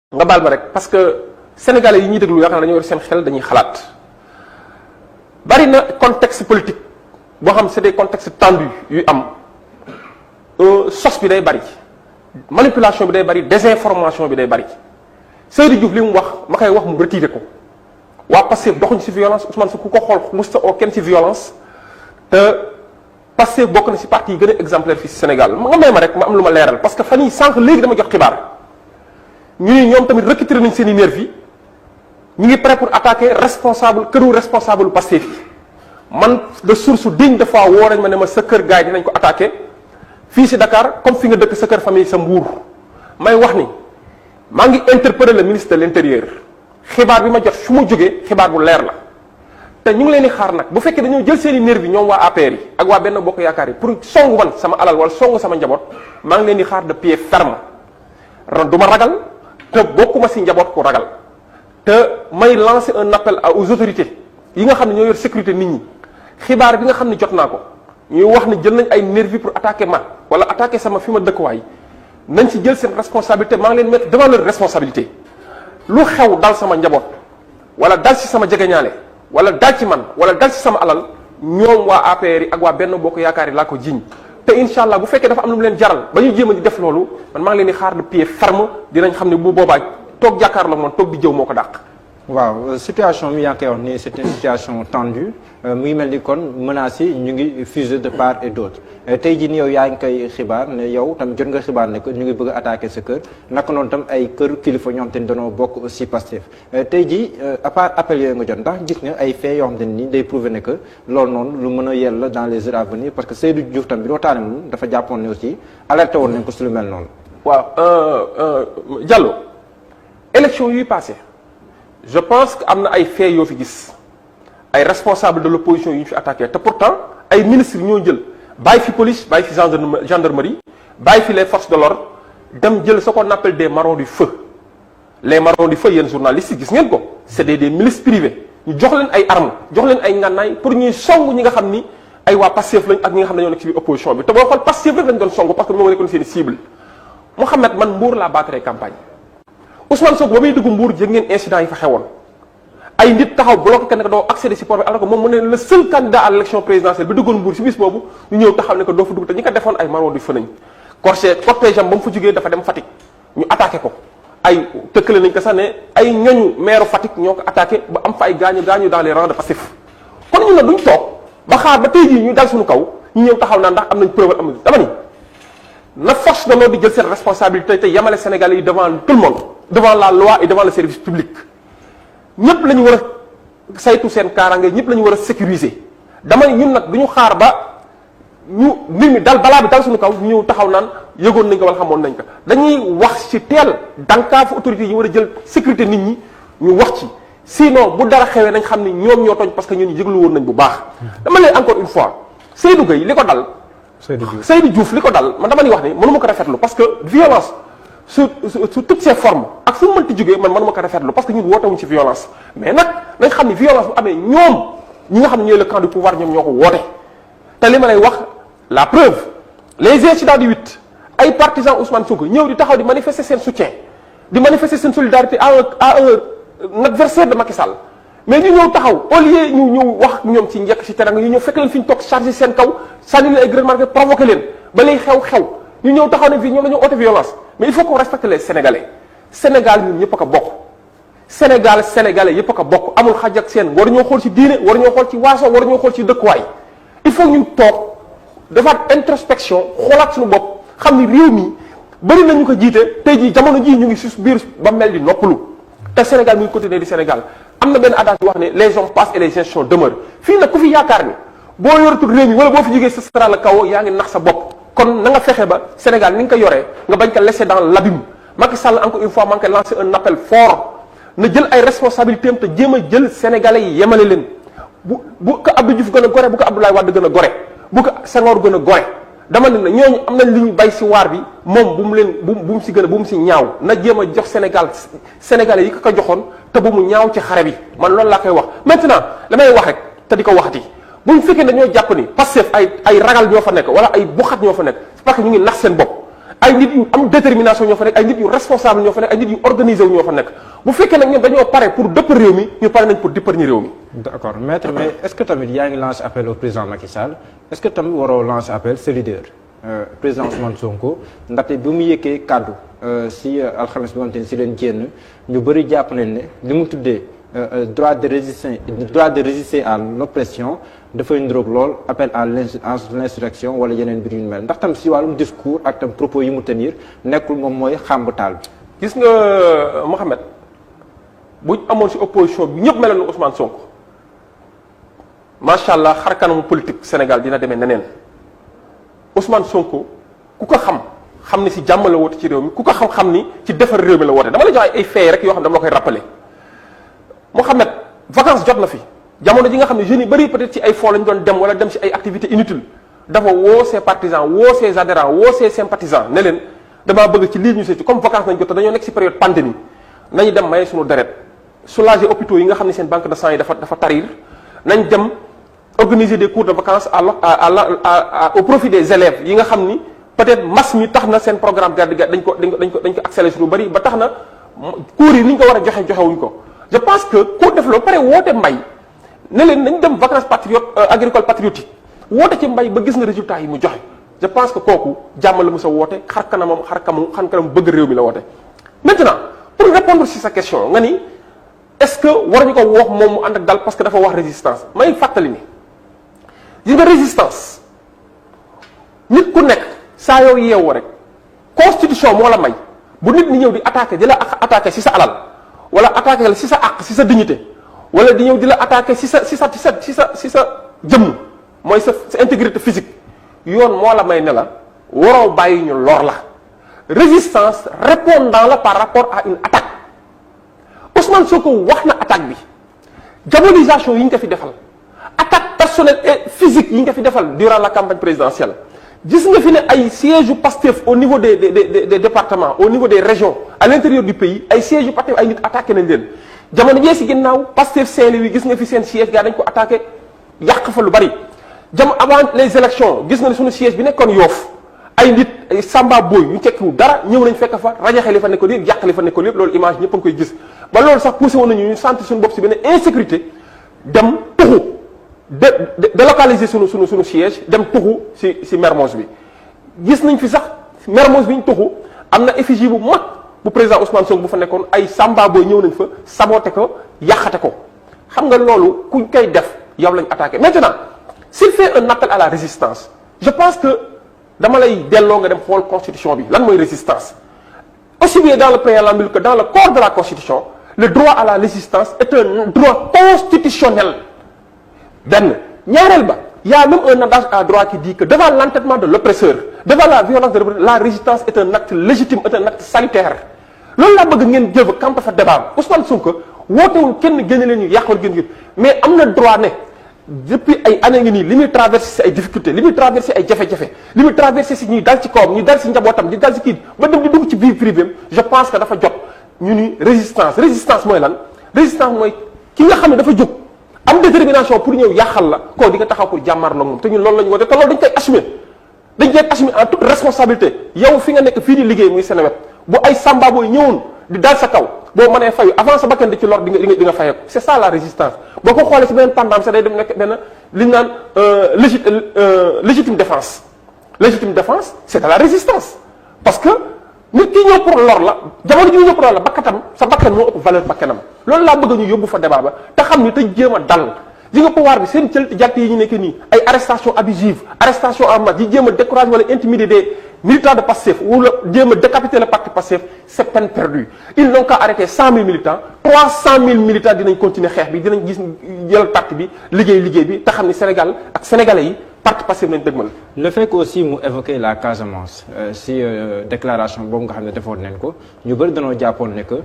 nga baal ma rek parce que sénégalais yi ñuy déglu yaakaar naa dañoo yor seen xel dañuy xalaat bari na contexte politique boo xam c'est des contextes tendus yu am sos bi day bari manipulation bi day bari désinformation bi day bari Seydou Diouf li mu wax ma koy wax mu retiré ko waa Pastef doxuñ ci violence Ousmane Sonko ku ko xool musta oo kenn ci violence te Pastef bokk na ci parti yi gën a exemplaire fii ci Sénégal nga may ma rek ma am lu ma leeral parce que fan yii sànq léegi dama jox xibaar ñu ni ñoom tamit recruter nañ seen i nervi ñu ngi prêt pour attaquer responsable këru responsable Pastef yi man de source digne de foi woo nañ ma ne ma sa kër gars yi dinañ ko attaquer fii ci Dakar comme fi nga dëkk sa kër famille sa Mbour may wax ni maa ngi interpeller le ministre de l'intérieur xibaar bi ma jot fu mu jógee xibaar bu leer la te ñu ngi leen di xaar nag bu fekkee dañoo jël seen i nervi ñoom waa APR yi ak waa Benno Bokk Yaakaar yi pour songu man sama alal wala songu sama njaboot maa ngi leen di xaar de pied ferme du ma ragal te bokkuma ci njaboot ku ragal te may lancer un appel aux autorités yi nga xam ne ñoo yor sécurité nit ñi xibaar bi nga xam ne jot naa ko ñuy wax ne jël nañ ay nervi pour attaquer ma wala attaquer sama fi ma dëkkuwaay nañ ci jël seen responsabilité maa ngi leen mettre devant leur responsabilité lu xew dal sama njaboot wala dal ci sama jegeñaale wala dal ci man wala dal ci sama alal ñoom waa APR yi ak waa Benno Bokk Yaakaar yi laa ko jiñ te incha allah bu fekkee dafa am lu mu leen jaral ba ñu jéem a di def loolu man maa ngi leen di xaar de pied ferme dinañ xam ne bu boobaa toog jàkkaarloo moom toog di jëw moo ko dàq. waaw situation bi yaa ngi koy wax ni c'est une situation tendue mu ngi mel ni kon menaces yi ñu ngi fusé de part et d'autre tey jii ni yow yaa ngi koy xibaar ne yow tam jot nga xibaar ne que ñu ngi bëgg a attaquer sa kër naka noonu tam ay kër kilifa ñoo xam te ni dañoo bokk aussi Pastef tey jii à part appel yooyu nga jot ndax gis nga ay faits yoo xam te ni day prouver ne que loolu noonu lu mën a yella dans les heures à venir parce que Seydou Diouf tam bi waxtaanee moom dafa jàppoon ne aussi alerté woon nañ ko si lu mel noonu. waaw Diallo élection yuy passé je pense que am na ay faits yoo fi gis ay responsables de l'opposition yu ñu fi attaqué te pourtant ay ministres ñoo jël bàyyi fi police bàyyi fi gendarmerie bàyyi fi les forces de l'ordre dem jël ce qu'on appelle des marrons du feu les marrons du feu yéen journalistes yi gis ngeen ko c'est des milices privées ñu jox leen ay armes jox leen ay ngànnaay pour ñuy song ñi nga xam ni ay waa Pastef lañ ak ñi nga xam ne ñoo nekk ci biir opposition bi te boo xool Pastef rek lañ doon song parce que moo nekkoon seen cible Mouhamed man Mbour laa battre campagne Ousmane Sonko ba muy dugg Mbour jëg ngeen incident yi fa xewoon ay nit taxaw bloqué que ne ko doo accéder ci port bi alors que moom mu ne le seul candidat à l'élection présidentielle bi duggoon Mbour ci bis boobu ñu ñëw taxaw ne ko doo fa dugg te ñi ko defoon ay marron du feu nañ cortège am ba mu fa jógee dafa dem Fatick ñu attaqué ko ay tëkkale nañ ko sax ne ay ñoñu maire Fatick ñoo ko attaqué ba am fa ay gaañu dans les rangs de Pastef kon ñun nag duñ toog ba xaar ba tey jii ñu dal suñu kaw ñu ñëw taxaw naa ndax am nañ preuve am dama ni na force de l'ordre di jël seen responsabilité te yemale Sénégalais yi devant tout le monde devant la loi et devant le service public ñëpp la ñu war a saytu seen kaaraange ñëpp la ñu war a sécuriser dama ni ñun nag du ñu xaar ba ñu mbir mi dal balaa bi dal suñu kaw ñu ñëw taxaw naan yëgoon nañ ko wala xamoon nañ ko dañuy wax ci teel dankaafu autorités yi war a jël sécurité nit ñi ñu wax ci sinon bu dara xewee nañ xam ni ñoom ñoo tooñ parce que ñun yëglu woon nañ bu baax dama leen encore une fois Seydou Gueye li ko dal Seydou Diouf li ko dal man dama ni wax ni mënuma ko rafetlu parce que violence sous toutes ses formes ak fu mu mënti jógee man mënuma ko rafetlu parce que ñun wootewuñ ci violence mais nag nañ xam ni violence bu amee ñoom ñi nga xam ne ñooy le camp du pouvoir ñoom ñoo ko woote te li ma lay wax la preuve les incidents du 8 ay partisans Ousmane Sonko ñëw di taxaw di manifester seen soutien di manifester seen solidarité à un adversaire de Macky Sall mais ñu ñëw taxaw au lieu ñu ñëw wax ñoom ci njëkk ci teranga ñu ñëw fekk leen fi ñu toog chargé seen kaw sànni leen ay grenades marquées provoqué leen ba lay xew ñu ñëw taxaw ne fii ñoom dañoo oote violence mais il faut qu'on respecte les Sénégalais Sénégal ñun ñëpp a ko bokk Sénégalais yëpp a ko bokk amul xaj ak seen war ñoo xool ci diine war ñoo xool ci waaso war ñoo xool ci dëkkuwaay il faut ñun toog defaat introspection xoolaat suñu bopp xam ni réew mi bëri nañu ko jiite tey jii jamono jii ñu ngi si biir ba mel di noppalu te Sénégal mu ngi continuer di Sénégal am na benn adage wax ne les hommes passent et les institutions demeurent fii nag ku fi yaakaar ni boo yoratul réew mi wala boo fi jógee sa sera la kaw yaa ngi nax sa bopp kon na nga fexe ba Sénégal ni nga ko yoree nga bañ ko laisser dans l'abîme Macky Sall encore une fois maa ngi koy lancer un appel fort na jël ay responsabilités am te jéem a jël Sénégalais yi yemale leen bu ko Abdou Diouf gën a gore bu ko Abdoulaye Wade gën a gore bu ko Senghor gën a gore dama ne na ñooñu am nañ li ñu bay si waar bi moom bu mu leen bu mu si gën a bu mu si ñaaw na jéem a jox Sénégalais yi ko joxoon te bu mu ñaaw ci xare bi man loolu laa koy wax maintenant la may wax rek te di ko waxati bu ñu fekkee dañoo jàpp ni Pastef ay ragal ñoo fa nekk wala ay buxat ñoo fa nekk parce que ñu ngi nax seen bopp ay nit yu am détermination ñoo fa nekk ay nit yu responsable ñoo fa nekk ay nit yu organisé wu ñoo fa nekk bu fekkee nag ñoom dañoo pare pour dëpp réew mi ñu pare nañ pour dëppar ñi réew mi. d'accord maître mais est-ce que tamit yaa ngi lancer appel au président Macky Sall est-ce que tamit waroo lancer appel sa leader président Ousmane Sonko ndaxte bi mu yëkkee kàddu si alxames bi nga xamante ni si leen génn ñu bëri jàpp nañ ne li mu tuddee droit de résister à l'oppression dafay niroog lool appel à l'insurrection wala yeneen mbir yu mel ndax tam si wàllum discours ak tam propos yi mu tenir nekkul moom mooy xàmb taal bi. gis nga Mohamed buñ amoon si opposition bi ñëpp meloon na Ousmane Sonko macha allah xar kanamu politique Sénégal dina demee neneen Ousmane Sonko ku ko xam ni si jàmm la woote ci réew mi ku ko xam ni ci defar réew mi la woote dama la jox ay faits rek yoo xam ne dama la koy rappeler Mohamed vacances jot na fi. jamono ji nga xam ne jeunes yi bëri peut-être ci ay fo lañ doon dem wala dem ci ay activités inutiles dafa woo ses partisans woo ses adhérents woo ses sympathisants ne leen damaa bëgg ci lii ñu seeti comme vacances nañ jot dañoo nekk ci période pandémie nañu dem maye suñu deret soulager hôpitaux yi nga xam ne seen banque de sang yi dafa tarir nañ dem organiser des cours de vacances au profit des élèves yi nga xam ni peut-être mas mi tax na seen programme garde dañ ko accéléré suñu bëri ba tax na cours yi ni ñu ko war a joxewuñ ko je pense que ku def loo pare woote mbay ne leen nañ dem vacances agricole patriotique woote ci mbay ba gis nga résultat yi mu joxe je pense que kooku jàmm la mu sa woote xar kanam bëgg réew mi la woote. maintenant pour répondre si sa question nga ni est-ce que war ñu ko wax moom mu ànd ak dal parce que dafa wax résistance may fàttali ni gis nga résistance nit ku nekk saa yow yeewoo rek constitution moo la may bu nit ñi ñëw di attaquer si sa alal wala attaquer la si sa àq si sa dignité. wala di ñëw di la attaquer si sa jëmm mooy sa intégrité physique yoon moo la may ne la waroo bàyyi ñu lor la résistance répondant la par rapport à une attaque Ousmane Sonko wax na attaque bi diabolisation yi ñu ko fi defal attaque personnelle et physique yi ñu ko fi defal durant la campagne présidentielle gis nga fi ne ay sièges yu Pastef au niveau des départements au niveau des régions à l'intérieur du pays ay sièges yu Pastef ay nit attaqué nañ leen jamono jee si ginnaaw Pastef Saint-Louis gis nga fi seen siège gaa dañ ko attaqué yàq fa lu bari avant les élections gis nga ne suñu siège bi nekkoon Yoff ay nit ay Samba Boy ñu tekkiwu dara ñëw nañ fekk fa rajaxe li fa nekkoon yëpp yàq li fa nekkoon yëpp loolu image ñëpp a ngi koy gis ba loolu sax poussé woon nañu ñu sentir suñu bopp si benn insécurité dem tuxu délocaliser suñu siège dem tuxu si Mermoz bi gis nañ fi sax Mermoz bi ñu tuxu am na effigie bu mag bu président Ousmane Sonko bu fa nekkoon ay Samba Boy ñëw nañ fa saboté ko yàqate ko xam nga loolu kuñ koy def yow lañ attaqué maintenant s'il fait un appel à la résistance je pense que dama lay delloo nga dem xool constitution bi lan mooy résistance aussi bien dans le préambule que dans le corps de la constitution le droit à la résistance est un droit constitutionnel benn ñaareel ba y a même un adage à droit qui dit que devant l'entêtement de l'oppresseur devant la violence de l'oppresseur la résistance est un acte légitime est un acte salutaire loolu laa bëgg ngeen jël fa camp fa débat Ousmane Sonko wootewul kenn génne leen ñu yàqal gën mais am na droit ne depuis ay années ngi nii li muy traversé si ay difficultés li muy traversé ay jafe-jafe li muy traversé si ñuy dal ci kawam ñuy dal si njabootam di dal si kii ba dem di dugg ci vie privée je pense que dafa jot ñu ni résistance mooy lan résistance mooy ki nga xam ne dafa jóg am détermination pour ñëw yàqal la koo di nga taxaw pour jàmmarloo moom te ñun loolu la ñu woote te loolu dañ koy assumer en toute responsabilité yow fi nga nekk fii di liggéey muy seen wet bu ay samba booy ñëwoon di dal sa kaw boo mënee fayu avant sa bakkan di ci lor di nga fayeeku c'est ça la résistance boo ko xoolee si beneen pendant sa day dem nekk benn li ñu naan légitime défense c'est de la résistance parce que nit ki ñëw pour lor la jamono ji ñëw pour lor la bakkatam sa bakkan moo ëpp valeur bakkanam loolu laa bëgg ñu yóbbu fa débat ba te xam ni te jéem a dal ji nga pouvoir bi seen cël jàtt yi ñu nekk nii ay arrestation abusive arrestation en masse yi jéem a décourager wala intimider des militants de Pastef wala jéem a décapiter le parti Pastef c'est peine perdue ils n'ont qu'à arrêter 100 000 militants 300 000 militants dinañ continuer xeex bi dinañ gis jël parti bi liggéey bi te xam ni Sénégal ak sénégalais yi parti Pastef nañ dëgmal. le fait que aussi mu évoquer la Casamance si déclaration boobu nga xam ne defoon nañ ko ñu bëri dañoo jàppoon ne que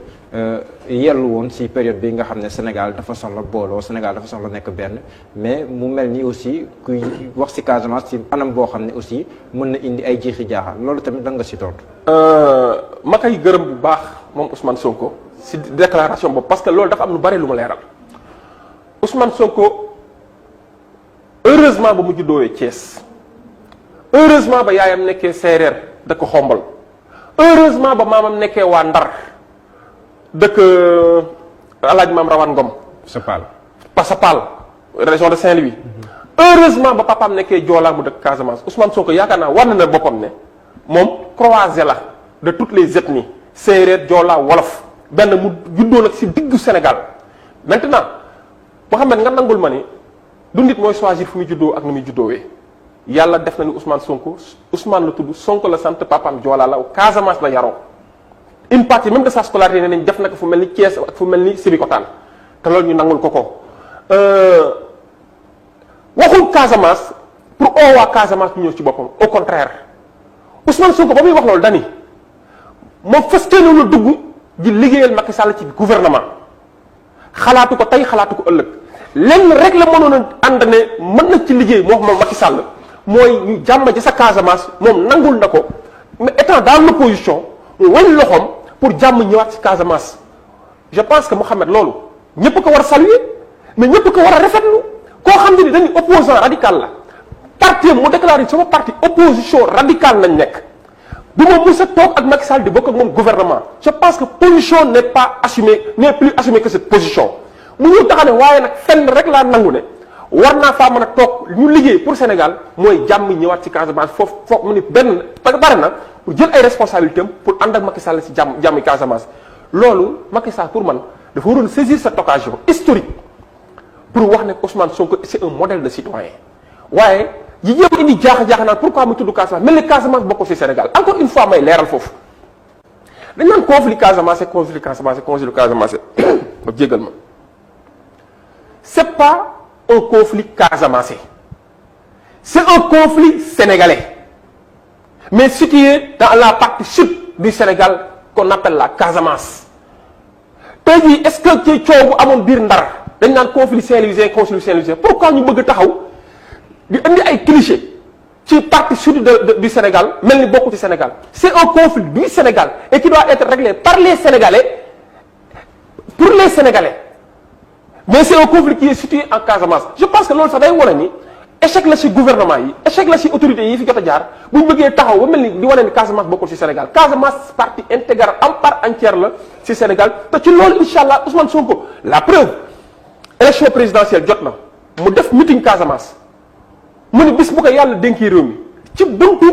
yellu woon si période bi nga xam ne Sénégal dafa soxla booloo Sénégal dafa soxla nekk benn mais mu mel ni aussi kuy wax si Casamance si anam boo xam ne aussi mën na indi ay jiixi jaaxal loolu tamit lan nga si tontu. ma koy gërëm bu baax moom Ousmane Sonko si déclaration boobu parce que loolu dafa am lu bari lu ma leeral Ousmane Sonko. heureusement ba mu juddoowee Thiès heureusement ba yaayam nekkee séeréer da ko xombal heureusement ba maamam nekkee waa Ndar dëkk Alaaji Maam Rawaan Ngom Pasapal région de Saint-Louis heureusement ba papaam nekkee Joola mu dëkk Casamance Ousmane Sonko yaakaar naa war na boppam ne moom croisé la de toutes les ethnies séeréer Joola wolof benn mu juddoo nag si diggu Sénégal maintenant Mouhamed nga nangul ma ni du nit mooy choisir fu muy juddoo ak nu muy juddoowee yàlla def na ni Ousmane Sonko Ousmane la tudd Sonko la sant papaam Joola la Casamance la yaroo une partie même de sa scolarité nee nañ def na ko fu mel ni Thiès ak fu mel ni Sébikotane te loolu ñu nangul ko waxul Casamance pour waa Casamance ñu ñëw ci boppam au contraire Ousmane Sonko ba muy wax loolu dani moom fas yéene la dugg di liggéeyal Macky Sall ci gouvernement xalaatu ko tey xalaatu ko ëllëg lenn rek la mënoon a ànd ne mën na ci liggéey moo wax moom Macky Sall mooy ñu jàmm ci sa Casamance moom nangul na ko mais étant dans l'opposition mu wañ loxoom pour jàmm ñëwaat ci Casamance. je pense que Mouhamed loolu ñëpp ko war a saluer mais ñëpp ko war a rafetlu koo xam ne ni dañuy opposant radical la parti mu déclaré sama parti opposition radicale nañ nekk bu ma mës a toog ak Macky Sall di bokk ak moom gouvernement je pense que position n'est pas assumée n'est plus assumée que cette position mu ñëw taxa ne waaye nag fenn rek laa nangu ne war naa faa mën a toog ñu liggéey pour Sénégal mooy jàmm ñëwaat ci Casamance foofu mu ni benn pare na pour jël ay responsabilités am pour ànd ak Macky Sall ci jàmmi Casamance loolu Macky Sall pour man dafa waroon saisir cette occasion historique pour wax ne Ousmane Sonko c'est un modèle de citoyen waaye yi jéem indi jaaxa naan pourquoi mu tudd Casamance mel ni Casamance bokkul ci Sénégal encore une fois may leeral foofu dañ naan conflit Casamance ba jégal ma c'est pas un conflit casamançais c'est un conflit sénégalais mais situé dans la partie sud du Sénégal qu'on appelle la Casamance tey jii est-ce que ci coow bu amoon biir Ndar dañ naan conflit Saint-Louisien pourquoi ñu bëgg taxaw di indi ay clichés ci partie sud du Sénégal mel ni bokku ci Sénégal c'est un conflit du Sénégal et qui doit être réglé par les Sénégalais pour les Sénégalais mais c'est un conflit qui est situé en Casamance je pense que loolu sax day wane ni échec la ci gouvernement yi échec la ci autorités yi fi jot a jaar bu ñu bëggee taxaw ba mel ni di wane ni Casamance bokkul ci Sénégal Casamance partie intégrale en part entière la ci Sénégal te ci loolu incha allah Ousmane Sonko la preuve élection présidentielle jot na mu def meeting Casamance mu ni bis bu ko yàlla dénkee réew mi ci buntu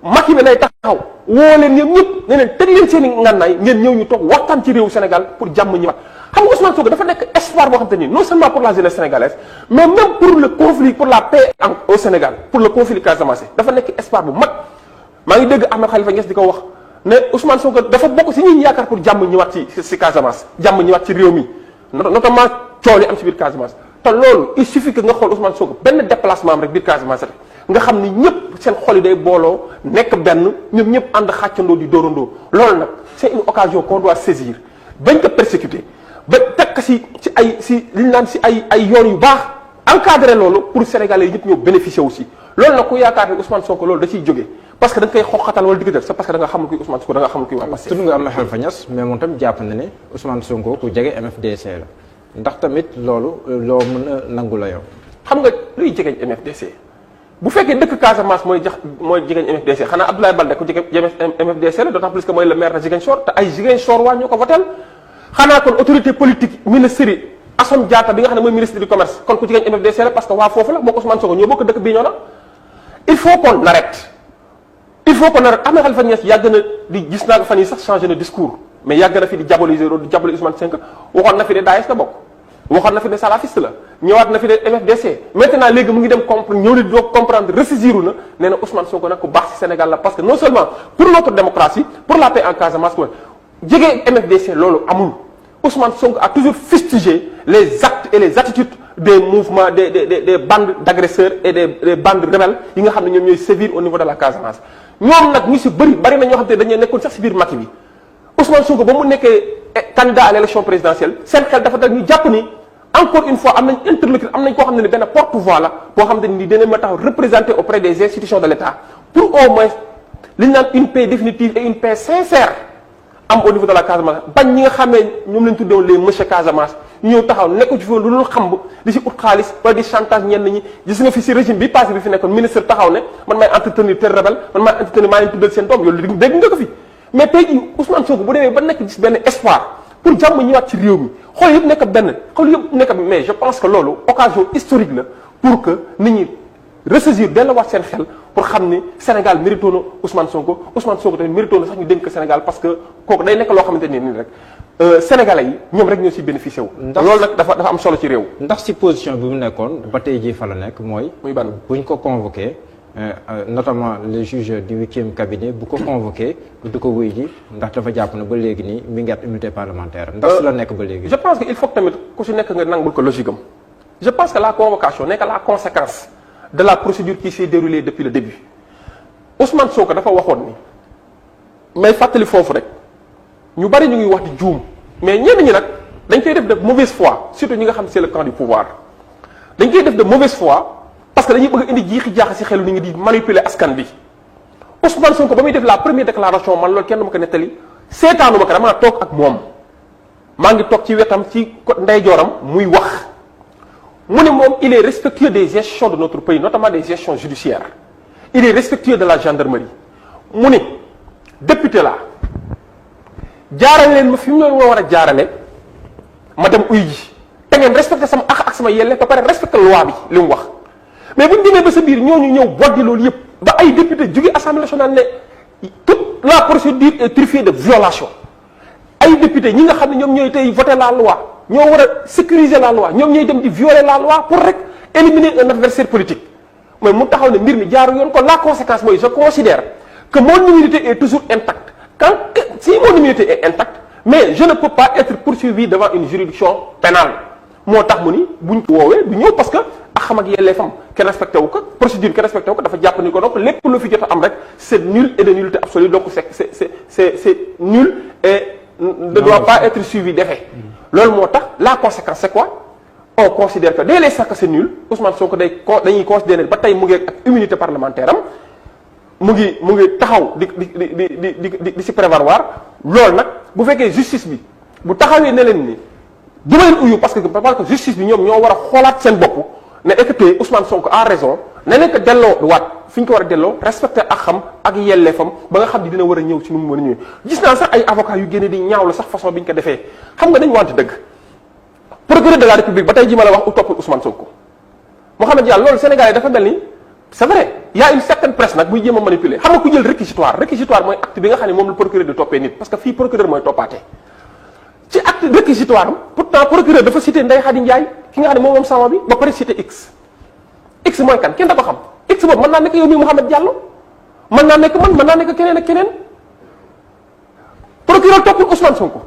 Macky bi lay taxaw woo leen ñoom ñëpp ne leen teg leen seen i ngànnaay ngeen ñëw ñu toog waxtaan ci réewu Sénégal pour jàmm ñëwaat xam nga Ousmane Sonko dafa nekk espoir boo xam te ni non seulement pour la jeunesse sénégalaise mais même pour le conflit pour la paix au Sénégal pour le conflit Casamance dafa nekk espoir bu mag maa ngi dégg Ahmed Khalifa Niass di ko wax ne Ousmane Sonko dafa bokk si ñi yaakaar pour jàmm ñëwaat ci Casamance jàmm ñëwaat ci réew mi notamment coow li am ci biir Casamance te loolu il suffit que nga xool Ousmane Sonko benn déplacement am rek biir Casamance rek nga xam ni ñëpp seen xol yi day booloo nekk benn ñoom ñëpp ànd xàccandoo di dóorandoo loolu nag c'est une occasion qu'on doit saisir bañ ko persécuter ba tekk si li ñu naan si ay yoon yu baax encadré loolu pour Sénégalais yi ñëpp ñoo bénéficier aussi loolu nag ku yaakaar ne Ousmane Sonko loolu da ciy jógee parce que da nga koy xoqatal wala digg def c'est parce que da nga xamul kuy Ousmane Sonko da nga xamul kuy waa Pastef. tudd nga am na Khalifa Niass mais moom tam jàpp na ne Ousmane Sonko ku jege MFDC la ndax tamit loolu loo mën a nangu la yow. xam nga luy jegeñ MFDC bu fekkee dëkk Casamance mooy jegeñ MFDC xanaa Abdoulaye Baldé ku jege MFDC la d'autant plus que mooy le maire de Ziguinchor te ay Ziguinchor waa ñoo ko votel xanaa kon autorité politique ministre yi Assome Diatta bi nga xam ne mooy ministre du commerce kon ku jegeñ MFDC la parce que waa foofu la moo ko Ousmane Sonko ñoo bokk dëkk bii ñoo na il faut qu'on arrête Ahmed Khalifa Niass yàgg na di gis naa ko fan yi sax changé na discours mais yàgg na fi di diaboliser Ousmane Sonko waxoon na fi ne Daesh la bokk waxoon na fi ne salafiste la ñëwaat na fi ne MFDC maintenant léegi mu ngi dem ñëw ni doo comprendre ressaisiru na nee na Ousmane Sonko nag ku baax ci Sénégal la parce que non seulement pour notre démocratie pour la paix en Casamance ko jege MFDC loolu amul Ousmane Sonko a toujours fustigé les actes et les attitudes des mouvements des bandes d'agresseurs et des bandes rebelles yi nga xam ne ñoom ñooy sévir au niveau de la Casamance ñoom nag ñu si bari na ñoo xam te dañuy nekkoon sax si biir Macky bi Ousmane Sonko ba mu nekkee candidat à l'élection présidentielle seen xel dafa dal ñu jàpp ni encore une fois am nañ interlocuteur am nañ koo xam ne ni benn porte-voix la boo xam ne ni dina ma taxaw représenter auprès des institutions de l'État pour au moins li ñu naan une paix définitive et une paix sincère am au niveau de la Casamance bañ ñi nga xamee ñoom lañ tuddewoon les monsieur Casamance ñu ñëw taxaw nekku ci fi lu dul xamb di si ut xaalis wala di chantage ñenn ñi gis nga fi si régime bi passé bi fi nekkoon ministre taxaw ne man maay entretenir tel rebelle man maay entretenir maa leen tuddal seen doom yoolu dégg nga ko fi mais tey jii Ousmane Sonko bu demee ba nekk gis benn espoir pour jàmm ñëwaat ci réew mi xool yëpp nekk benn xool yëpp nekk mais je pense que loolu occasion historique la pour que nit ñi ressaisir delluwaat seen xel pour xam ni Sénégal mérito na Ousmane Sonko tamit mérito na sax ñu dénk Sénégal parce que kooku day nekk loo xamante ne nii rek Sénégalais yi ñoom rek ñoo si bénéficié wu. loolu nag dafa am solo ci réew. ndax si position bi mu nekkoon ba tey jii fa la nekk mooy. muy ban buñ ko convoqué notamment le juge du 8e cabinet bu ko convoqué du ko wuy ji ndax dafa jàpp na ba léegi nii mi ngi at immunité parlementaire ndax si la nekk ba léegi. je pense que il faut que tamit ku si nekk nga nangul ko logique am je pense que la convocation nekk la conséquence de la procédure qui s'est déroulée depuis le début Ousmane Sonko dafa waxoon ni may fàttali foofu rek ñu bari ñu ngi wax di juum mais ñenn ñi nag dañ koy def de mauvaise foi surtout ñi nga xam c'est le camp du pouvoir dañ koy def de mauvaise foi parce que dañuy bëgg indi jiixi jaaxa ci xelu nit ñi di manipuler askan bi Ousmane Sonko ba muy def la première déclaration man loolu kenn du ma ko nettali seetaanu ma ko damaa toog ak moom maa ngi toog ci wetam ci ndeyjooram muy wax mu ne moom il est respectueux des gestions de notre pays notamment des gestions judiciaires il est respectueux de la gendarmerie mu ne député la jaarale leen ma fi mu leen war a jaarale ma dem uy ji te ngeen respecté sama ak sama yelle ba pare respecté loi bi li mu wax mais bu ñu demee ba sa biir ñooñu ñëw boddi loolu yëpp ba ay député jóge assemblée nationale ne toute la procédure est truffée de violation ay député ñi nga xam ne ñoom ñooy tey voter la loi ñoo war a sécuriser la loi ñoom ñooy dem di violer la loi pour rek éliminer un adversaire politique mooy mu taxaw ne mbir mi jaaru yoon kon la conséquence mooy je considère que mon immunité est toujours intacte si mon immunité est intacte mais je ne peux pas être poursuivi devant une juridiction pénale moo tax mu ni buñ ko woowee du ñëw parce que ak xam ak yelleefam kenn respecté wu ko procédure kenn respecté wu ko dafa jàpp ni ko donc lépp lu fi jot a am rek c'est nul et de nullité absolue donc c'est nul et ne doit pas être suivi d'effet loolu moo tax la conséquence c'est quoi on considère que dès l'instant que c'est nul Ousmane Sonko dañuy considérer ba tey mu ngi ak immunité parlementaire am mu ngi taxaw di si prévaloir loolu nag bu fekkee justice bi bu taxawee ne leen ni du ma leen uyu parce que justice bi ñoom ñoo war a xoolaat seen bopp ne écoutez Ousmane Sonko a raison ne leen ko delloo waat fi ñu ko war a delloo respecté ak xam ak yelleefam ba nga xam ni dina war a ñëw ci nu mu mën a ñëwee gis naa sax ay avocats yu génne di ñaaw la sax façon bi ñu ko defee xam nga dañu wante dëgg procureur de la république ba tey ji ma la wax u toppul Ousmane Sonko Mouhamed Diallo loolu Sénégalais dafa mel ni c'est vrai il y a une certaine presse nag buy jéem a manipuler xam nga ku jël réquisitoire mooy acte bi nga xam ne moom la procureur di toppee nit parce que fii procureur mooy toppaate ci acte réquisitoire am pourtant procureur dafa cité Ndeye Khady Ndiaye ki nga xam ne moom sama bi ba pare cité x mooy kan kenn da ko xam x boobu mën naa nekk yow mii Mouhamed Diallo mën naa nekk man mën naa nekk keneen ak keneen procureur toppul Ousmane Sonko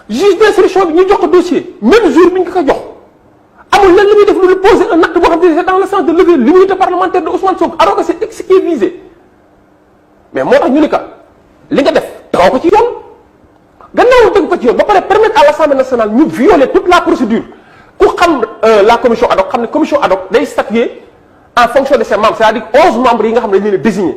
juge d'instruction bi ñu jox ko dossier même jour bi ñu ko jox amul lan la muy def lu poser un acte boo xam ne c'est dans le sens de lever l'immunité parlementaire de Ousmane Sonko alors que c'est ce qui est visé mais moo tax ñu ni ka li nga def taxaw ko ci yoon gannaaw tegu ko ci yoon ba pare permettre à l'Assemblée nationale ñu violer toute la procédure ku xam la commission ad hoc xam ne commission ad hoc day statuer en fonction de ses membres c'est-à-dire 11 membres yi nga xam ne dañu leen a désigner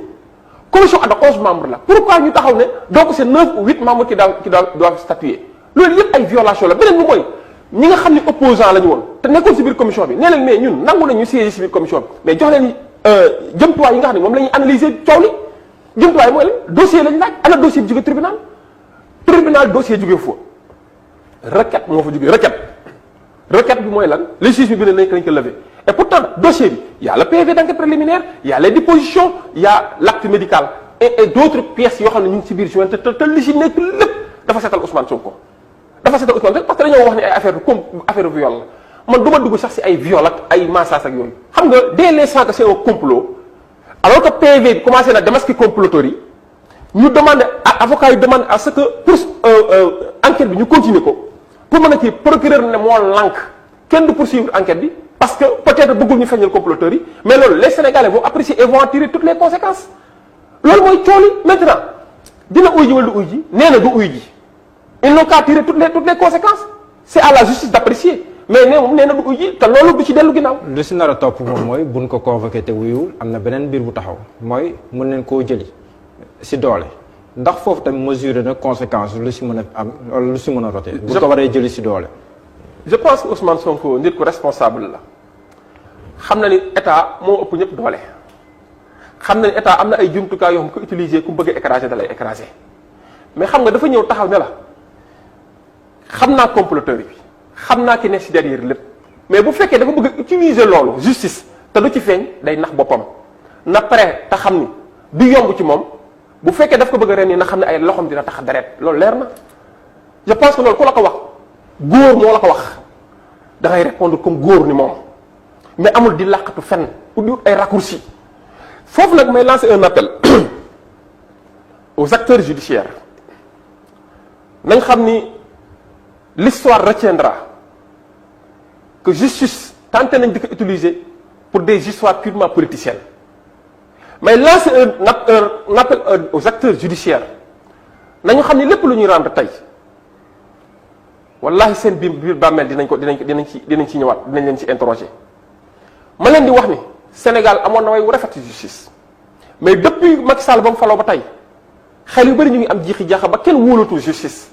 commission ad hoc 11 membres la pourquoi ñu taxaw ne donc c'est 9 ou 8 membres qui doivent statuer loolu yëpp ay violation la beneen bi mooy ñi nga xam ne opposant la ñu woon te nekkoon ci biir commission bi nee leen mais ñun nangu nañu siéger ci biir commission bi mais jox leen jëmtuwaay yi nga xam ne moom la ñuy analyser coow li jëmtuwaay mooy la dossier lañ laaj ana dossier bi jóge tribunal dossier jóge foofu requête moo fa jóge requête bi mooy lan le juge bi bind nañ ko lever et pourtant dossier bi y a le PV d'enquête préliminaire y a les dépositions y a l'acte médical et d'autres pièces yoo xam ne ñu ngi ci biir jointe te li ci nekk lépp dafa seetal Ousmane Sonko dafa seetal Ousmane parce que dañoo wax ni ay affaire viol la man du ma dugg sax ci ay viol ak ay massage ak yooyu xam nga dès l'instant que c'est un complot alors que PV bi commencé na démasquer comploteurs yi ñu demande avocat yi demande à ce que pour enquête bi ñu continuer ko pour mën a kii procureur ne moo lànk kenn du poursuivre enquête bi parce que peut-être bëggul ñu feeñal comploteurs yi mais loolu les Sénégalais vont apprécier et vont en tirer toutes les conséquences loolu mooy cooli maintenant dina uy ji wala du uy ji nee na du uy ji ils n'ont qu'à tirer toutes les conséquences c'est à la justice d'apprécier mais nee na du uy ji te loolu du ci dellu ginnaaw. lu si nar a topp moom mooy buñ ko convoqué te wuyuwul am na beneen mbir bu taxaw mooy mën nañ koo jëli si doole ndax foofu tamit mesurer na conséquence lu si mën a am wala lu si mën a rote bu ko waree jëli si doole. je pense que Ousmane Sonko nit ku responsable la xam na ni état moo ëpp ñëpp doole xam na ni état am na ay jumtukaay yoo xam ko utiliser ku bëgg a écraser da lay écraser mais xam nga dafa ñëw taxaw ne la xam naa comploteur bi xam naa ki ne si derrière lépp mais bu fekkee dafa bëgg utiliser loolu justice te du ci feeñ day nax boppam na pare te xam ni du yomb ci moom bu fekkee daf ko bëgg a ren ni na xam ne ay loxom dina tax deret loolu leer na je pense que loolu ku la ko wax góor moo la ko wax da ngay répondre comme góor ni moom mais amul di làqatu fenn pour di wut ay raccourcis foofu nag may lancer un appel aux acteurs judiciaires nañ xam ni l'histoire retiendra que justice tenté nañ di ko utiliser pour des histoires purement politiciennes mais lancer un appel aux acteurs judiciaires nañu xam ni lépp lu ñuy rendre tey wallahi seen biir bàmmeel dinañ ci ñëwaat dinañ leen ci interroger ma leen di wax ni Sénégal amoon na way wu rafet justice mais depuis Macky Sall ba mu faloo ba tey xel yu bëri ñu ngi am jiixi jaaxa ba kenn wóolatu justice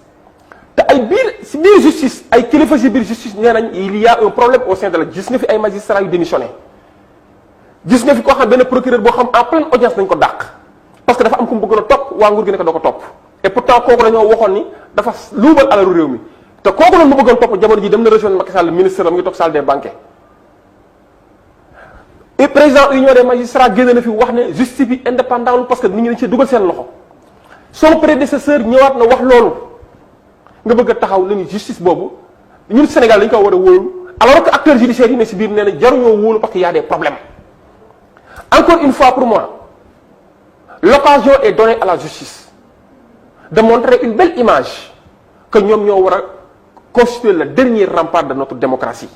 te ay si biir justice ay kilifa si biir justice nee nañ il y a un problème au sein de la gis nga fi ay magistrats yu démissionné gis nga fi koo xam benn procureur boo xam en pleine audience nañ ko dàq parce que dafa am ku mu bëggoon a topp waa nguur gi ne ko doo ko topp et pourtant kooku dañoo waxoon ni dafa luubal alalu réew mi te kooku noonu mu bëggoon topp jamono ji dem na rejoindre Macky Sall ministre la mu ngi toog salle des banquets et président union des magistrats génne na fi wax ne justice bi indépendant lu parce que nit ñi dañ ci dugal seen loxo son prédécesseur ñëwaat na wax loolu nga bëgg a taxaw ne ni justice boobu ñun Sénégal dañ ko war a wóolu alors que acteurs judiciaires yi ne si biir nee na jaruñoo wóolu parce que y a des problèmes encore une fois pour moi l'occasion est donnée à la justice de montrer une belle image que ñoom ñoo war a constituer le dernier rempart de notre démocratie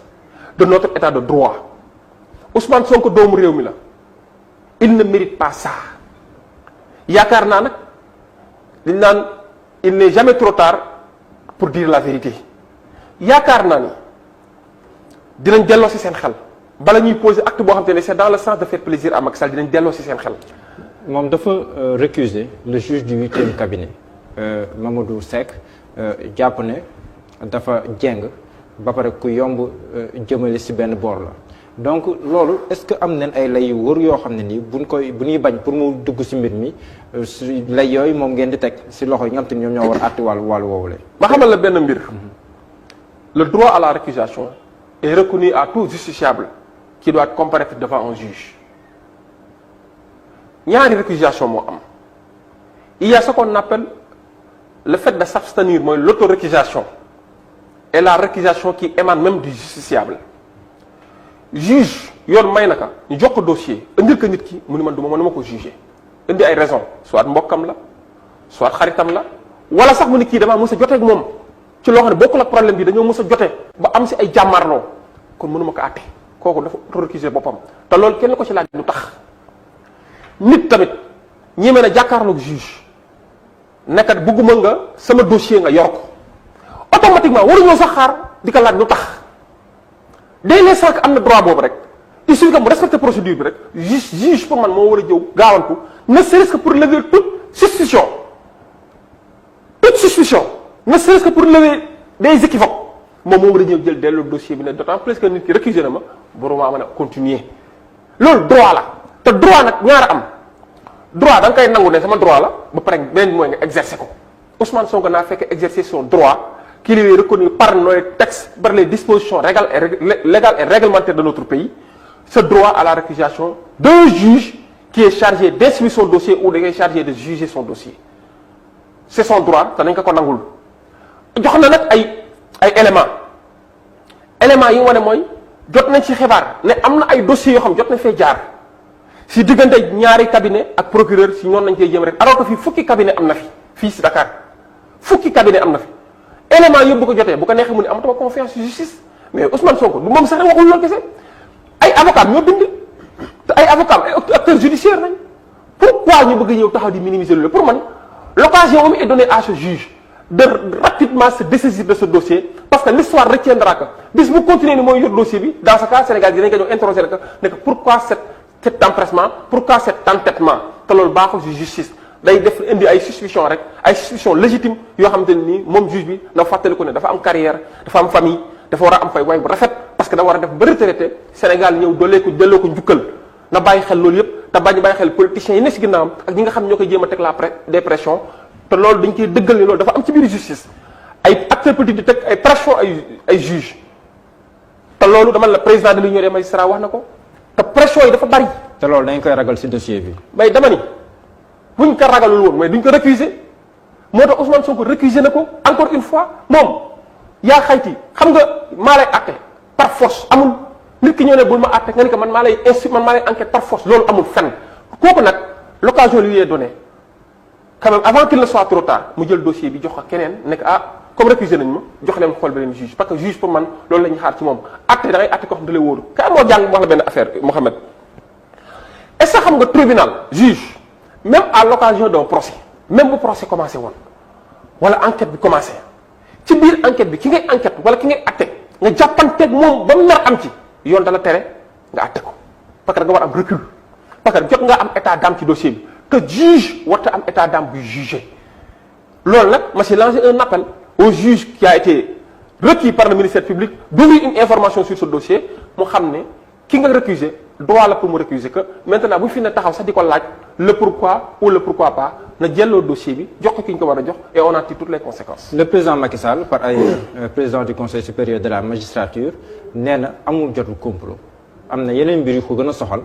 de notre état de droit Ousmane Sonko doomu réew mi la il ne mérite pas ça yaakaar naa nag liñ naan il n'est jamais trop tard pour dire la vérité yaakaar naa ni dinañ delloo ci seen xel bala ñuy poser acte boo xam te ne c'est dans le sens de faire plaisir à Macky Sall dinañ delloo ci seen xel. moom dafa récuser le juge du 8e cabinet Mamadou Seck jàpp ne dafa jeng ba pare ku yomb jëmale ci benn boor la donc loolu est-ce que am nañ ay lay yu wër yoo xam ne nii bu ñuy bañ pour mu dugg ci mbir mi lay yooyu moom ngeen di teg ci loxo yi nga xam te ni ñoom ñoo war a àtte wàllu woowule. ma xamal la benn mbir le droit à la récusation est reconnu à tout justiciable qui doit comparaître devant un juge ñaari récusation moo am il y a ce qu'on appelle le fait de s'abstenir mooy l'autorécusation et la récusation qui émane même du justiciable juge yoon may na ka ñu jox ko dossier indil ko nit ki mu ni man du ma mënuma ko juger indi ay raison soit mbokkam la soit xaritam la wala sax mu ni kii damaa mës a joteeg moom ci loo xam ne bokkul ak problème bi dañoo mës a jote ba am si ay jàmmarloo kon mënuma ko àtte kooku dafa auto-récuser boppam te loolu kenn ko ci laaj lu tax nit tamit ñeme na jàkkaarloog juge nekkat bëgguma nga sama dossier nga yor ko automatiquement waruñoo sax xaar di ko laaj lu tax dès l'instant que am na droit boobu rek il suffit que mu respecter procédure bi rek juge pour man moo war a jëw gaawantu ne serait-ce que pour lever toute suspicion ne serait-ce que pour lever des équivoques moom moo war a ñëw jël dellu dossier bi ne d'autant plus que nit ki récusé na ma borumaa mën a continuer loolu droit la te droit nag ñaara am droit da nga koy nangu ne sama droit la ba pare beneen mooy nga exercer ko Ousmane Sonko naa fekk exercer son droit qui lui est reconnu par nos textes, par les dispositions légales et réglementaires de notre pays, ce droit à la récusation d'un juge qui est chargé d'instruire son dossier ou qui est chargé de juger son dossier. C'est son droit, te nañ ko nangul. jox na nag ay éléments yi nga wane mooy jot nañ ci xibaar ne am na ay dossiers yoo xam jot nañ fee jaar si diggante ñaari cabinet ak procureur si ñoon nañ koy jëm rek alors que fii fukki cabinet am na fii si Dakar fukki cabinet am na fi. élément yëpp bu ko jotee bu ko neexee mu ne amatuma confiance ci justice mais Ousmane Sonko du moom sax rek waxul loolu kese ay avocat ñoo bind te ay avocat ay acteurs judiciaires nañ pourquoi ñu bëgg ñëw taxaw di minimiser loolu pour man l'occasion moom est donnée à ce juge de rapidement se dessaisir de ce dossier parce que l'histoire retiendra que bis bu continuer ni mooy yor dossier bi dans ce cas Sénégal dinañ ko ñëw interroger rek ne que pourquoi cet empressement pourquoi cet entêtement te loolu baaxul ci justice day def indi ay suspicion rek ay suspicion légitime yoo xamante ne nii moom juge bi na fàttali ko ne dafa am carrière dafa am famille dafa war a am fay way bu rafet parce que da war a def ba retraité Sénégal ñëw delloo ko njukkal na bàyyi xel loolu yépp te bàyyi xel politiciens yi ne si ginnaawam ak ñi nga xam ñoo koy jéem a teg des pressions te loolu dañ koy dëggal ni loolu dafa am ci biir justice ay acteurs politiques di teg ay pression ay juges te loolu dama la président de l'union des magistrats wax na ko te pression yi dafa bari. te loolu dañ koy ragal ci dossier bi. mais dama ni buñ ko ragalul woon mais duñ ko récuser moo tax Ousmane Sonko récuser na ko encore une fois moom yaa xayti xam nga maa lay àtte par force amul nit ki ñëw ne bul ma àtte nga ni ko man maa lay enquête par force loolu amul fenn kooku nag l'occasion lui est donnée quand même avant qu'il ne soit trop tard mu jël dossier bi jox ko keneen nekk comme récuser nañ ma jox leen xool beneen juge parce que juge pour man loolu la ñuy xaar ci moom àtte da ngay àtte ko xam ne da lay wóoru ka moo jàng wax la benn affaire Mohamed est-ce que xam nga tribunal juge même à l'occasion d'un procès même bu procès commencé woon wala enquête bi commencé ci biir enquête bi ki ngay enquête wala ki ngay àtte nga jàppanteeg moom ba mu nar am ci yoon dala tere nga àtte ko parce que da nga war am recul parce que jot nga am état d'âme ci dossier bi que juge warta am état d'âme buy juger loolu nag ma si lancé un appel au juge qui a été requis par le ministère public d'ouvrir une information sur ce dossier mu xam ne ki nga récuser droit la pour mu récuser que maintenant bu fi ne taxaw sax di ko laaj le pourquoi ou le pourquoi pas na jëlloo dossier bi jox ko ki ñu ko war a jox et on en tire toutes les conséquences. le président Macky Sall par ailleurs président du conseil supérieur de la magistrature nee na amul jotul complot am na yeneen mbir yu ko gën a soxal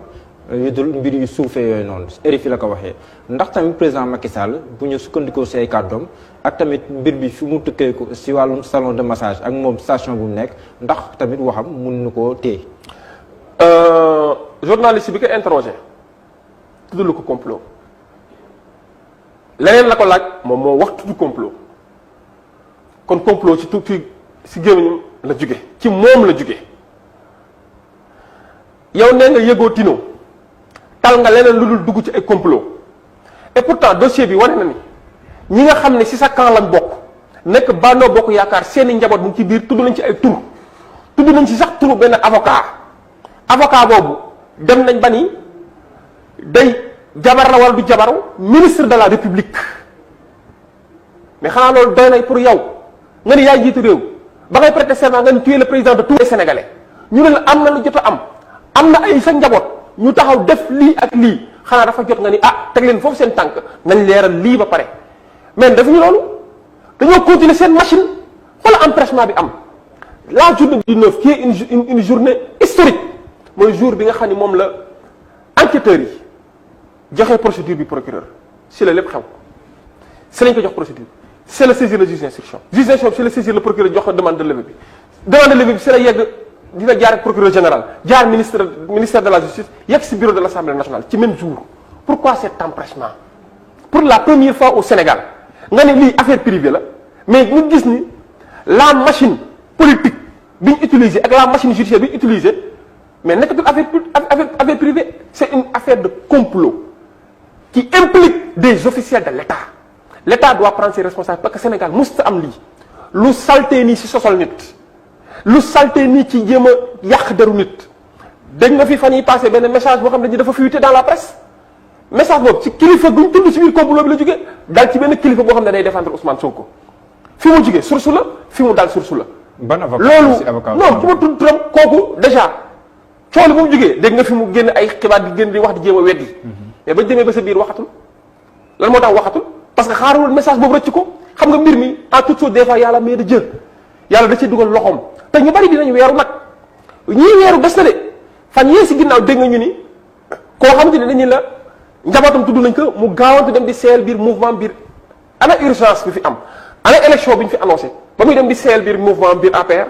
yu dul mbir yu suufee yooyu noonu RFI la ko waxee ndax tamit président Macky Sall bu ñu sukkandikoo si ay kàddoom ak tamit mbir bi fi mu tukkee ko si wàllum salon de massage ak moom station bu mu nekk ndax tamit waxam mun na koo téye. journaliste bi ko interrogé tuddul ko complot leneen la ko laaj moom moo wax tudd complot kon complot ci tuuti si gémmiñam la jóge ci moom la jóge yow nee nga yëgoo tino tal nga leneen lu dul dugg ci ay complot et pourtant dossier bi wane na ni ñi nga xam ne si sa camp lañ bokk nekk Benno Bokk Yaakaar seeni njaboot mu ngi ci biir tudd nañ ci ay tur tudd nañ ci sax turu benn avocat boobu dem nañ ba ni day jabar la wala du jabaru ministre de la république mais xanaa loolu doy na pour yow nga ni yaay jiitu réew ba ngay prêter serment nga ni tu es le président de tous les sénégalais ñu ne la am na lu jot a am na ay sa njaboot ñu taxaw def lii ak lii xanaa dafa jot nga ni teg leen foofu seen tànk nañ leeral lii ba pare mais defuñu loolu dañoo continuer seen machine xoolal empressement bi am la journée du 9 qui est une journée historique mooy jour bi nga xam ni moom la enquêteurs yi joxe procédure bi procureur si la lépp xew si lañ ko jox procédure c'est le saisir le juge d'instruction c'est le saisir le procureur jox ko demande de levée bi si la yegg dina jaar ak procureur général jaar ministère de la justice yegg si bureau de l'Assemblée nationale ci même jour pourquoi cet empressement pour la première fois au Sénégal nga ne lii affaire privée la mais ñu gis ni la machine politique bi ñu utilisé ak la machine judiciaire bi ñu utilisé mais nekkatul affaire privée c'est une affaire de complot qui implique des officiels de l'État doit prendre ses responsabilités parce que Sénégal musta am lii lu salté nii ci sosol nit lu salté nii ci jéem a yàq deru nit dañ nga fi fan yi passé benn message boo xam ne dafa fuité dans la presse message boobu ci kilifa guñ tudd ci biir complot bi la jógee dal ci benn kilifa boo xam ne day défendre Ousmane Sonko fi mu jógee source la fi mu dal source la. ban avocat loolu non ki ma tudd turam kooku déjà coolu bu mu jógee dégg nga fi mu génn ay xibaar di génn di wax di jéem a weddi mais bañ demee ba sa biir waxatul lan moo tax waxatul parce que xaaruloon message boobu rëcc ko xam nga mbir mi en toute chose des fois yàlla mais de jël yàlla da cee dugal loxoom te ñu bari dinañ weeru nag ñii weeru des na de fan yee si ginnaaw dégg nga ñu ni koo xamante ne dañuy la njabootam tudd nañ ko mu gaawante dem di seel biir mouvement biir ana urgence bi fi am ana élection bi ñu fi annoncé ba muy dem di seel biir mouvement biir APR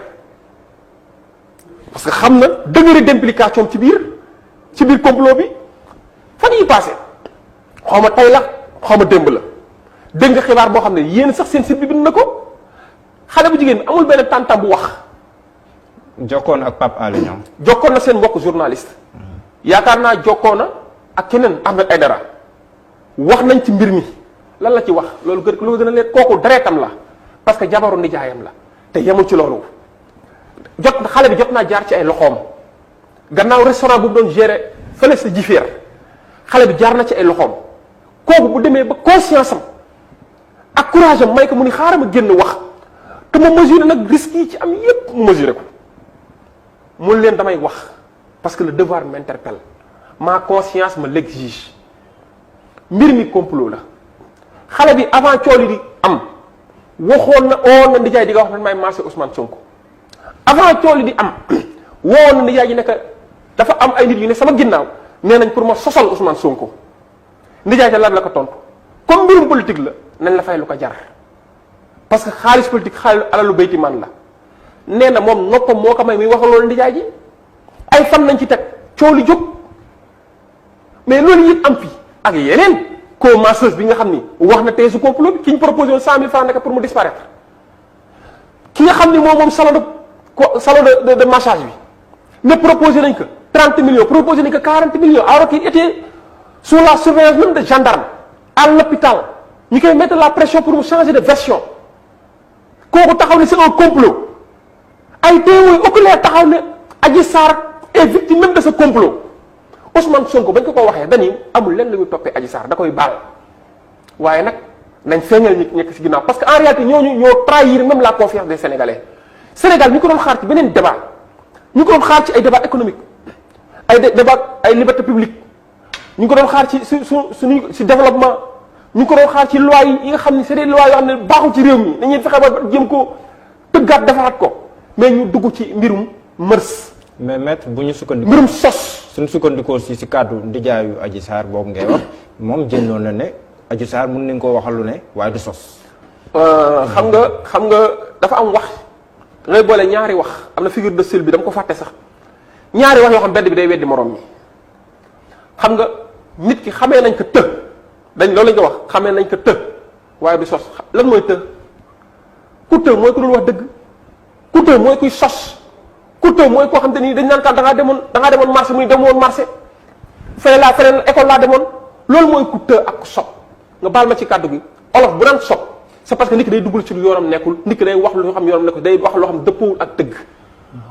parce que xam na degré d'implication ci biir complot bi fan yi passé xaw ma tey la xaw ma démb la dégg nga xibaar boo xam ne yéen sax seen site bi bind na ko xale bu jigéen bi amul benn tantam bu wax. jokkoon ak Pape Alé Niang. jokkoon na seen mbokk journaliste. yaakaar naa jokkoon na ak keneen Ahmed Aïdara wax nañ ci mbir mi lan la ci wax loolu gën a leen kooku deretam la parce que jabaru nijaayam la te yemul ci loolu xale bi jot naa jaar ci ay loxoom gannaaw restaurant bu mu doon gérer fële sa jifeer xale bi jaar na ci ay loxoom kooku bu demee ba conscience am ak courage am may ko mu ni xaaral ma génn wax te ma mesurer nag risques yi ci am yépp mu mesurer ko mun leen damay wax parce que le devoir m'interpelle ma conscience me l'exige mbir mi complot la xale bi avant cooli di am waxoon na woon na ndijaay di nga wax man maay marché Ousmane Sonko avant cooli di am woon na ndijaay ji nekk dafa am ay nit yu ne sama ginnaaw nee nañ pour ma sosal Ousmane Sonko ndijaay te lan la ko tontu comme mbirum politique la nañ la fay lu ko jar parce que xaalis politique xaalis alalu bayti man la nee na moom noppam moo ko may muy wax loolu ndijaay ji ay fan nañ ci teg coow li jóg mais loolu yëpp am fii ak yeneen co-masseuse bi nga xam ni wax na tey su complot bi ki ñu proposé woon 100 000 francs nekk pour mu disparaître ki nga xam ni moom salon de massage bi ne proposé nañ ko 30 millions proposé nañ ko 40 millions alors qu'il était sous la surveillance même de gendarme à l'hôpital ñu koy mettre la pression pour mu changer de version kooku taxaw ne c'est un complot ay témoins oculaires taxaw ne Adji Sarr est victime même de ce complot Ousmane Sonko bañ ko waxee dañuy amul lenn lu muy toppee Adji Sarr da koy baal waaye nag nañ feeñal ñi nekk ci ginnaaw parce que en réalité ñoo trahir même la confiance des Sénégalais Sénégal ñu ko doon xaar ci beneen débat ñu ko doon xaar ci ay débat économique ay débat ay liberté publique ñu ko doon xaar ci suñu développement ñu ko doon xaar ci loi yi nga xam ne c'est des lois yoo xam ne baaxul ci réew mi dañuy fexe ba jëm ko tëggaat defaraat ko mais ñu dugg ci mbirum mërs. mais maître bu ñu sukkandikoo mbirum sos. suñu sukkandikoo si kàddu ndijaayu Adji Sarr boobu ngay wax moom jëndoon na ne Adji Sarr mën nañ koo waxal lu ne waaye du sos. xam nga dafa am wax ngay boole ñaari wax am na figure de style bi dama ko fàtte sax ñaari wax yoo xam benn bi day weddi morom mi xam nga nit ki xamee nañ ko loolu lañ ko wax xamee nañ ko waaye du sos lan mooy ku mooy ku dul wax dëgg ku mooy kuy sos ku mooy koo xam te ni dañ naan kaan da ngaa demoon marché muy demoon marché feneen école laa demoon loolu mooy ku ak ku sob nga baal ma ci kàddu gi olof bu daan sob c'est parce que nit ki day dugal ci lu yoonam nekkul nit ki day wax lu xam yoonam nekkul day wax loo xam dëppawul ak dëgg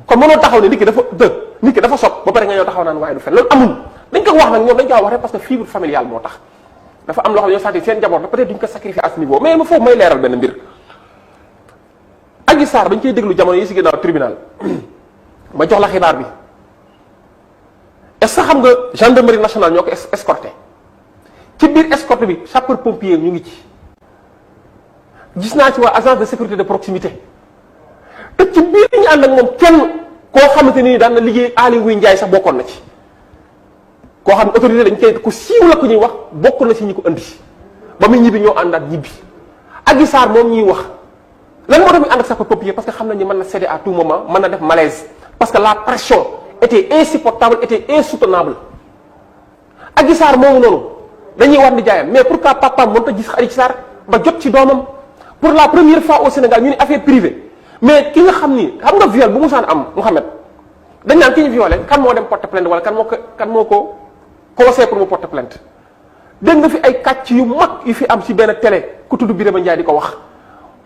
kon mënoo taxaw ne nit ki dafa sob ba pare nga ñëw taxaw naan waaye du fen loolu amul dañ ko wax nag ñoom dañ ko wax rek parce que fibre familiale moo tax dafa am loo xam ne ñoo sentir seen njaboot peut-être duñ ko sacrifier à ce niveau mais ma foofu may leeral benn mbir Adji Sarr dañ koy déglu jamono yi si ginnaaw tribunal ma jox la xibaar bi est-ce que xam nga gendarmerie nationale ñoo ko escorté ci biir escorte bi sapeur pompier ñu ngi ci gis naa ci waa agence de sécurité de proximité te ci biir ñu ànd ak moom kenn koo xamante ni daan na liggéey Aly Ngouille Ndiaye sax bokkoon na ci koo xam ne autorité dañ koy ku siiw la ku ñuy wax bokk na ci ñi ko indi ba muy ñibbi ñoo àndaat ñibbi Adji Sarr moom ñuy wax lan moo tax muy ànd ak sapeur pompier parce que xam nañ ni mën na céder à tout moment mën na def malaise parce que la pression était insupportable était insoutenable Adji Sarr moomu noonu dañuy war di jaayam mais pourquoi papaam mënut a gis Adji Sarr ba jot ci doomam pour la première fois au Sénégal ñu ne affaire privée mais ki nga xam nga viol bu musaan am Mouhamed dañ naan ki ñu violé kan moo dem porter plainte wala kan moo ko conseillé pour mu porter plainte dégg nga fi ay kàcc yu mag yu fi am ci benn télé ku tudd Birama Ndiaye di ko wax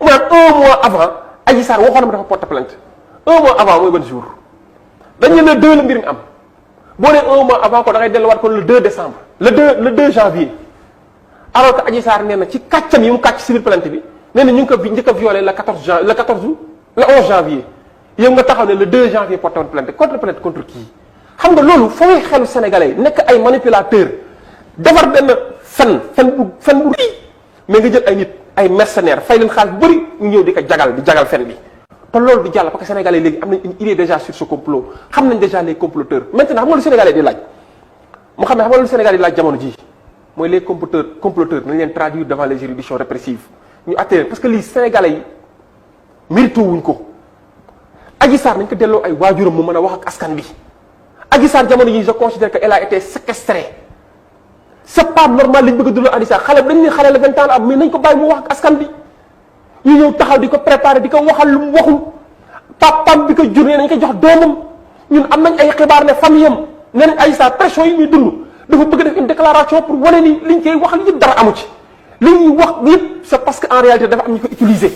mu naan 1 mois avant Adji Sarr waxoon na ma dafa porter plainte 1 mois avant mooy ban jour dañ ne le 2 la mbir mi am boo nee 1 mois avant ko da ngay delluwaat kon le 2 décembre le 2 janvier alors que Adji Sarr nee na ci kàccam yi mu kàcc ci biir plainte bi nee na ñu ngi ko njëkk a violé le 11 janvier yow nga taxaw ne le 2 janvier porté woon plainte contre kii xam nga loolu fooy xelu sénégalais nekk ay manipulateurs defar benn fen bu rii mais nga jël ay nit ay mercenaires fay leen xaalis bu bëri ñu ñëw di ko jagal fen bi te loolu du jàll parce que sénégalais léegi am nañ une idée déjà sur ce complot xam nañ déjà les comploteurs maintenant xam nga lu sénégalais di laaj mu xam nga lu sénégalais di laaj jamono ji mooy les comploteurs nañ leen traduire devant les juridictions répressives ñu attérer parce que lii sénégalais yi mérito wuñ ko Adji Sarr nañ ko delloo ay waajuram mu mën a wax ak askan bi Adji Sarr jamono yi je considère que elle a été séquestrée c'est pas normal lañ bëgg a dundal Adji Sarr xale dañ ne xale la 20 ans la am mais nañ ko bàyyi mu wax ak askan bi ñu ñëw taxaw di ko préparer di ko waxal lu mu waxul papam bi ko jur nee nañ ko jox doomam ñun am nañ ay xibaar ne famille am nee nañ Adji Sarr pression yi muy dund dafa bëgg def une déclaration pour wane ni liñ koy waxal yëpp dara amu ci li ñuy wax yëpp c'est parce que en réalité dafa am ñu ko utiliser